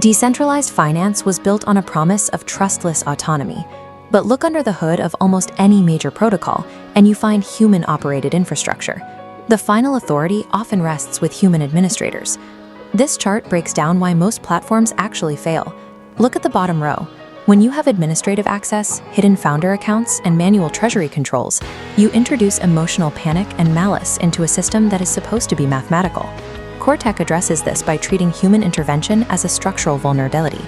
Decentralized finance was built on a promise of trustless autonomy. But look under the hood of almost any major protocol, and you find human-operated infrastructure. The final authority often rests with human administrators. This chart breaks down why most platforms actually fail. Look at the bottom row. When you have administrative access, hidden founder accounts, and manual treasury controls, you introduce emotional panic and malice into a system that is supposed to be mathematical. Cortik addresses this by treating human intervention as a structural vulnerability.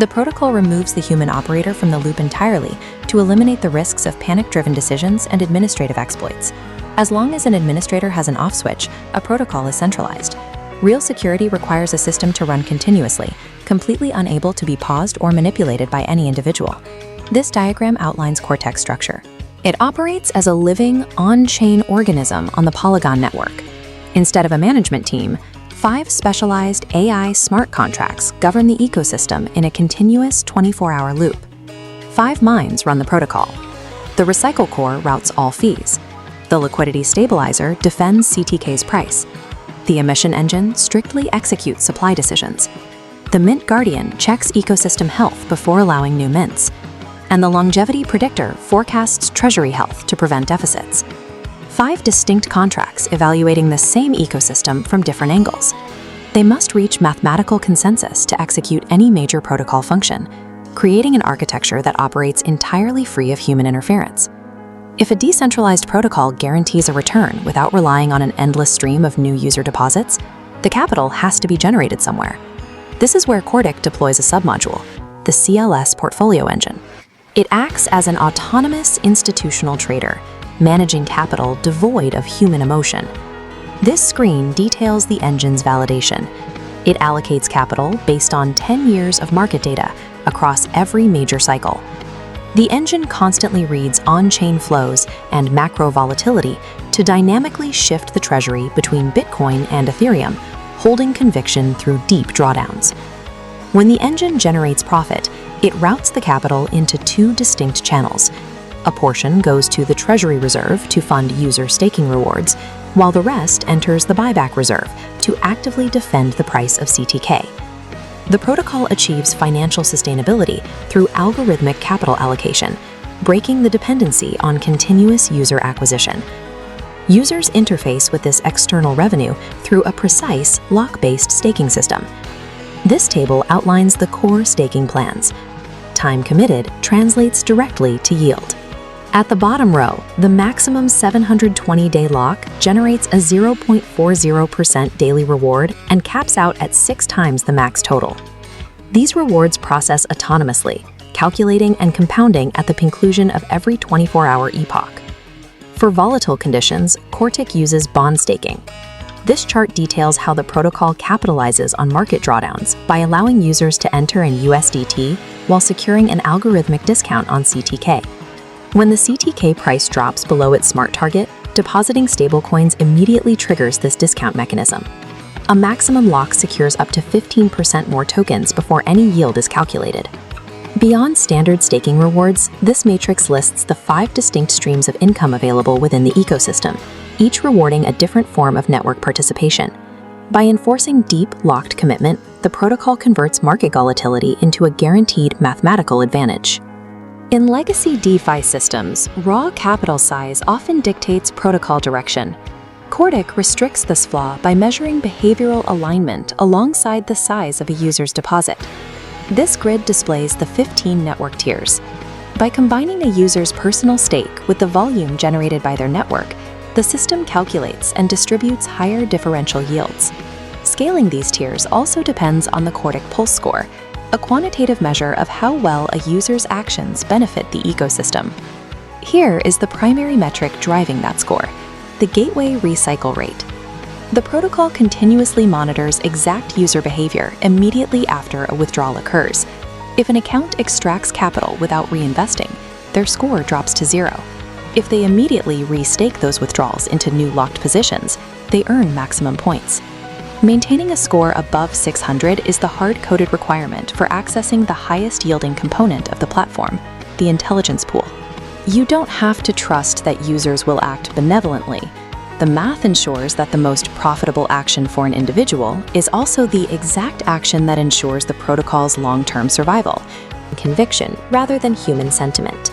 The protocol removes the human operator from the loop entirely to eliminate the risks of panic-driven decisions and administrative exploits. As long as an administrator has an off switch, a protocol is centralized. Real security requires a system to run continuously, completely unable to be paused or manipulated by any individual. This diagram outlines Cortik's structure. It operates as a living, on-chain organism on the Polygon network. Instead of a management team, 5 specialized AI smart contracts govern the ecosystem in a continuous 24-hour loop. 5 mines run the protocol. The recycle core routes all fees. The Liquidity Stabilizer defends CTK's price. The emission engine strictly executes supply decisions. The Mint Guardian checks ecosystem health before allowing new mints. And the Longevity Predictor forecasts treasury health to prevent deficits. 5 distinct contracts evaluating the same ecosystem from different angles. They must reach mathematical consensus to execute any major protocol function, creating an architecture that operates entirely free of human interference. If a decentralized protocol guarantees a return without relying on an endless stream of new user deposits, the capital has to be generated somewhere. This is where Cortik deploys a submodule, the CLS portfolio engine. It acts as an autonomous institutional trader, managing capital devoid of human emotion. This screen details the engine's validation. It allocates capital based on 10 years of market data across every major cycle. The engine constantly reads on-chain flows and macro volatility to dynamically shift the treasury between Bitcoin and Ethereum, holding conviction through deep drawdowns. When the engine generates profit, it routes the capital into 2 distinct channels. A portion goes to the treasury reserve to fund user staking rewards, while the rest enters the buyback reserve to actively defend the price of CTK. The protocol achieves financial sustainability through algorithmic capital allocation, breaking the dependency on continuous user acquisition. Users interface with this external revenue through a precise, lock-based staking system. This table outlines the core staking plans. Time committed translates directly to yield. At the bottom row, the maximum 720-day lock generates a 0.40% daily reward and caps out at 6 times the max total. These rewards process autonomously, calculating and compounding at the conclusion of every 24-hour epoch. For volatile conditions, Cortik uses bond staking. This chart details how the protocol capitalizes on market drawdowns by allowing users to enter in USDT while securing an algorithmic discount on CTK. When the CTK price drops below its smart target, depositing stablecoins immediately triggers this discount mechanism. A maximum lock secures up to 15% more tokens before any yield is calculated. Beyond standard staking rewards, this matrix lists the 5 distinct streams of income available within the ecosystem, each rewarding a different form of network participation. By enforcing deep, locked commitment, the protocol converts market volatility into a guaranteed mathematical advantage. In legacy DeFi systems, raw capital size often dictates protocol direction. Cortik restricts this flaw by measuring behavioral alignment alongside the size of a user's deposit. This grid displays the 15 network tiers. By combining a user's personal stake with the volume generated by their network, the system calculates and distributes higher differential yields. Scaling these tiers also depends on the Cortik Pulse score, a quantitative measure of how well a user's actions benefit the ecosystem. Here is the primary metric driving that score, the gateway recycle rate. The protocol continuously monitors exact user behavior immediately after a withdrawal occurs. If an account extracts capital without reinvesting, their score drops to 0. If they immediately restake those withdrawals into new locked positions, they earn maximum points. Maintaining a score above 600 is the hard-coded requirement for accessing the highest-yielding component of the platform, the intelligence pool. You don't have to trust that users will act benevolently. the math ensures that the most profitable action for an individual is also the exact action that ensures the protocol's long-term survival, conviction rather than human sentiment.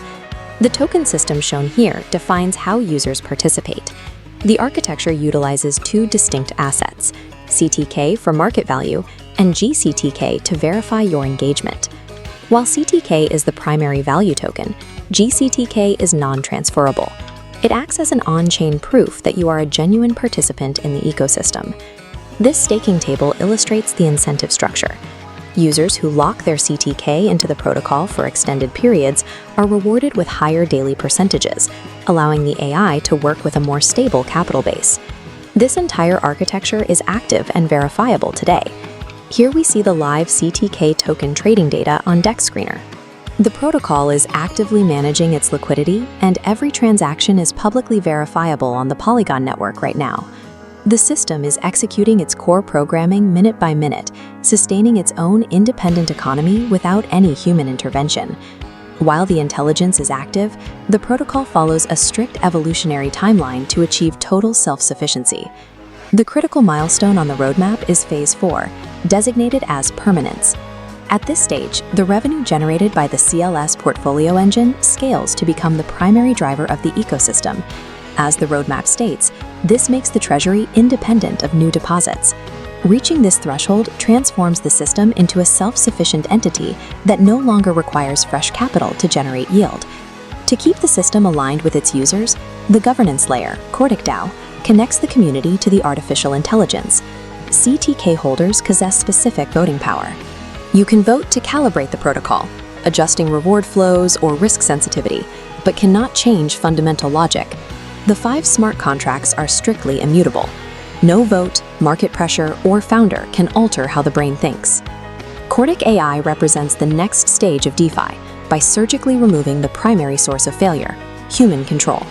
The token system shown here defines how users participate. The architecture utilizes two distinct assets, CTK for market value and GCTK to verify your engagement. While CTK is the primary value token, GCTK is non-transferable. It acts as an on-chain proof that you are a genuine participant in the ecosystem. This staking table illustrates the incentive structure. Users who lock their CTK into the protocol for extended periods are rewarded with higher daily percentages, allowing the AI to work with a more stable capital base. This entire architecture is active and verifiable today. Here we see the live CTK token trading data on DEX Screener. The protocol is actively managing its liquidity, and every transaction is publicly verifiable on the Polygon network right now. The system is executing its core programming minute by minute, sustaining its own independent economy without any human intervention. While the intelligence is active, the protocol follows a strict evolutionary timeline to achieve total self-sufficiency. The critical milestone on the roadmap is Phase 4, designated as permanence. At this stage, the revenue generated by the CLS portfolio engine scales to become the primary driver of the ecosystem. As the roadmap states, this makes the treasury independent of new deposits. Reaching this threshold transforms the system into a self-sufficient entity that no longer requires fresh capital to generate yield. To keep the system aligned with its users, the governance layer, Cortik AI, connects the community to the artificial intelligence. CTK holders possess specific voting power. You can vote to calibrate the protocol, adjusting reward flows or risk sensitivity, but cannot change fundamental logic. The 5 smart contracts are strictly immutable. No vote, market pressure, or founder can alter how the brain thinks. Cortik AI represents the next stage of DeFi by surgically removing the primary source of failure, human control.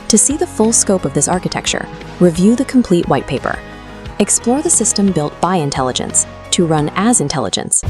To see the full scope of this architecture, review the complete white paper. Explore the system built by intelligence to run as intelligence.